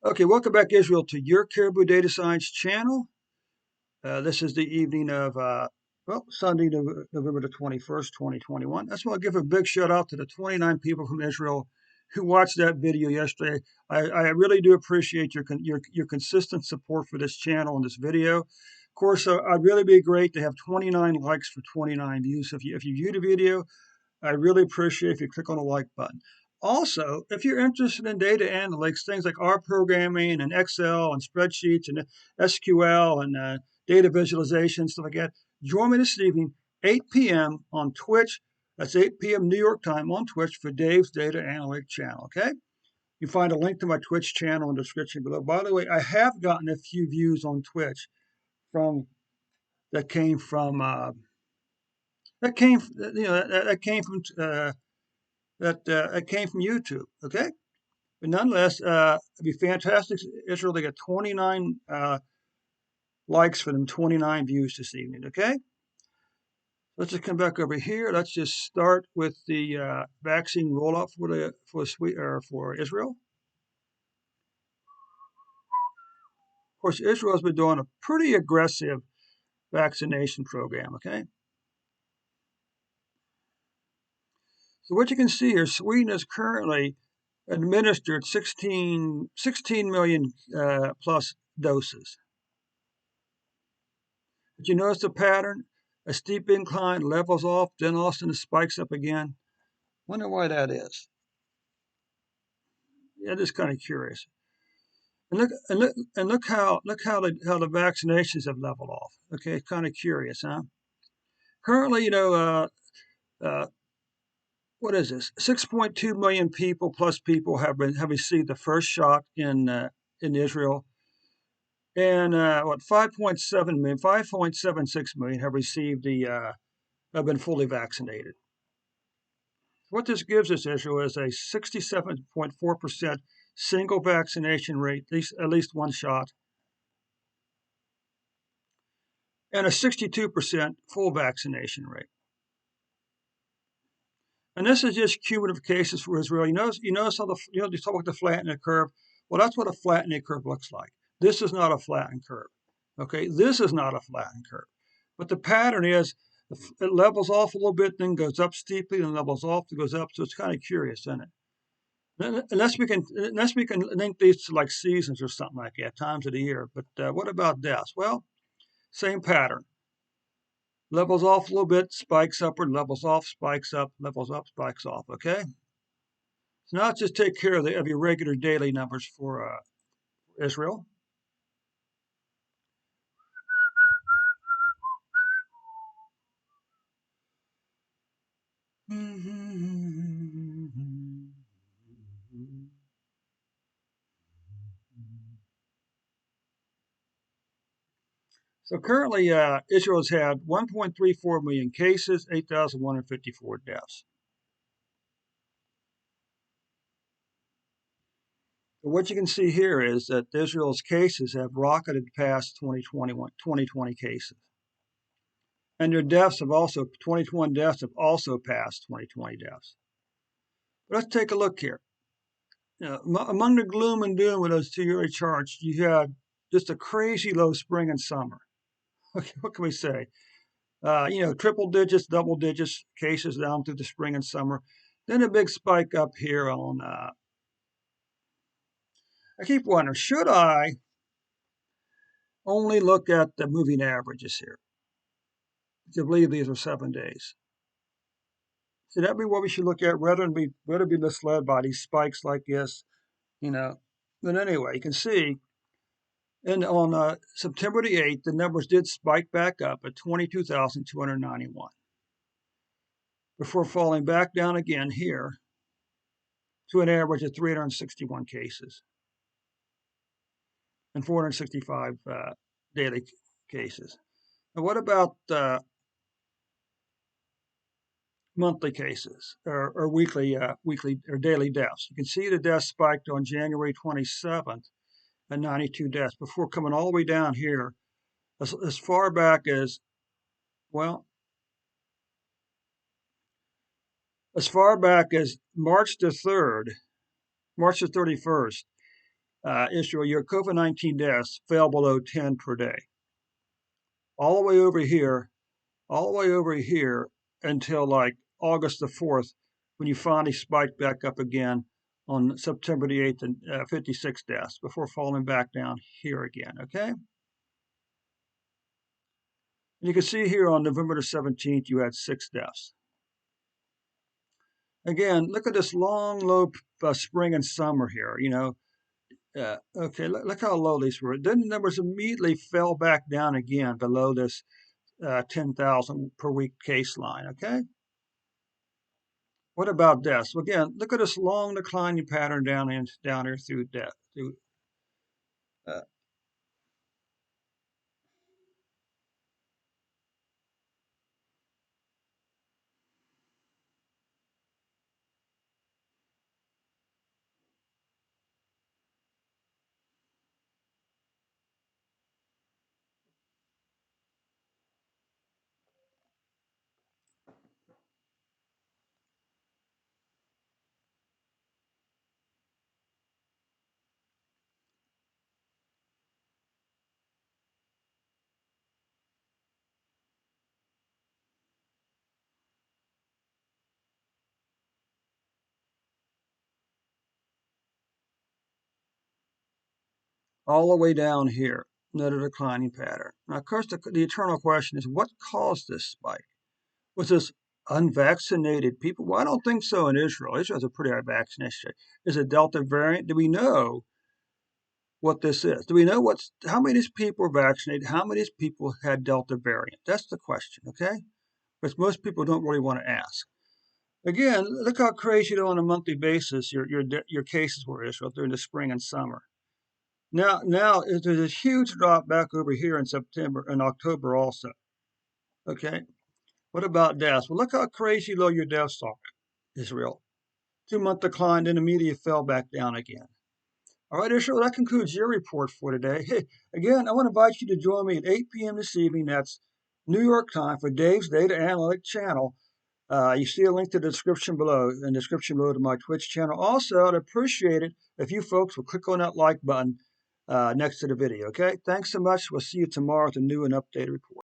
Okay, welcome back, Israel, to your Caribou Data Science channel. This is the evening of, Sunday, November the 21st, 2021. That's why I give a big shout out to the 29 people from Israel who watched that video yesterday. I really do appreciate your consistent support for this channel and this video. Of course, I'd really be great to have 29 likes for 29 views. If you viewed the video, I really appreciate if you click on the like button. Also, if you're interested in data analytics, things like R programming and Excel and spreadsheets and SQL and data visualization, stuff like that, join me this evening, 8 p.m. on Twitch. That's 8 p.m. New York time on Twitch for Dave's Data Analytics channel, okay? You find a link to my Twitch channel in the description below. By the way, I have gotten a few views on Twitch from that came from that came you know that came from that came from YouTube. Okay, but nonetheless, it'd be fantastic, Israel, to get 29 likes for them 29 views this evening. Okay, let's just come back over here. Let's just start with the vaccine rollout for Israel. Of course, Israel has been doing a pretty aggressive vaccination program. Okay, so what you can see here, Sweden has currently administered 16 million plus doses. But you notice the pattern? A steep incline levels off, then all of a sudden it spikes up again. Wonder why that is. Yeah, just kind of curious. And look how the vaccinations have leveled off. Okay, kind of curious, huh? Currently, uh, what is this? 6.2 million people plus people have received the first shot in Israel, and 5.7 million, 5.76 million have received have been fully vaccinated. What this gives us, Israel, is a 67.4% single vaccination rate, at least one shot, and a 62% full vaccination rate. And this is just cumulative cases for Israel. You notice how you talk about the flattening curve. Well, that's what a flattening curve looks like. This is not a flattened curve. Okay, this is not a flattened curve. But the pattern is it levels off a little bit, then goes up steeply, then levels off, then goes up. So it's kind of curious, isn't it? Unless we can link these to like seasons or something like that, times of the year. But what about deaths? Well, same pattern. Levels off a little bit, spikes upward, levels off, spikes up, levels up, spikes off. Okay. So now let's just take care of your regular daily numbers for Israel. So currently, Israel has had 1.34 million cases, 8,154 deaths. But what you can see here is that Israel's cases have rocketed past 2020 cases. And their deaths have also, 2021 deaths have also passed 2020 deaths. But let's take a look here. Among the gloom and doom of those 2 yearly charts, you had just a crazy low spring and summer. Okay, what can we say? Triple digits, double digits cases down through the spring and summer. Then a big spike up here on. I keep wondering, should I only look at the moving averages here? To believe these are 7 days. Should that be what we should look at rather than be misled by these spikes like this? You know. But anyway, you can see, and on September the 8th, the numbers did spike back up at 22,291 before falling back down again here to an average of 361 cases and 465 daily cases. Now, what about monthly cases or weekly or daily deaths? You can see the deaths spiked on January 27th at 92 deaths before coming all the way down here as far back as, well, as far back as March the 3rd, March the 31st, Israel, your COVID-19 deaths fell below 10 per day. All the way over here, all the way over here until like August the 4th, when you finally spiked back up again on September the 8th and 56 deaths before falling back down here again, okay? And you can see here on November the 17th, you had 6 deaths. Again, look at this long, low spring and summer here, okay, look how low these were. Then the numbers immediately fell back down again below this 10,000 per week case line, okay? What about deaths? Well, again, look at this long declining pattern down here through death. Uh, all the way down here, another declining pattern. Now, of course, the eternal question is, what caused this spike? Was this unvaccinated people? Well, I don't think so in Israel. Israel has a pretty high vaccination rate. Is it Delta variant? Do we know what this is? Do we know how many of these people were vaccinated? How many of these people had Delta variant? That's the question, okay? Which most people don't really want to ask. Again, look how crazy on a monthly basis your cases were, Israel, during the spring and summer. Now there's a huge drop back over here in September and October also. Okay, what about deaths? Well, look how crazy low your deaths are, Israel. 2-month decline, then immediately fell back down again. All right, Israel, that concludes your report for today. Hey, again, I want to invite you to join me at 8 p.m. this evening. That's New York time for Dave's Data Analytic Channel. You see a link to the description below, in the description below to my Twitch channel. Also, I'd appreciate it if you folks would click on that like button next to the video, okay? Thanks so much. We'll see you tomorrow with a new and updated report.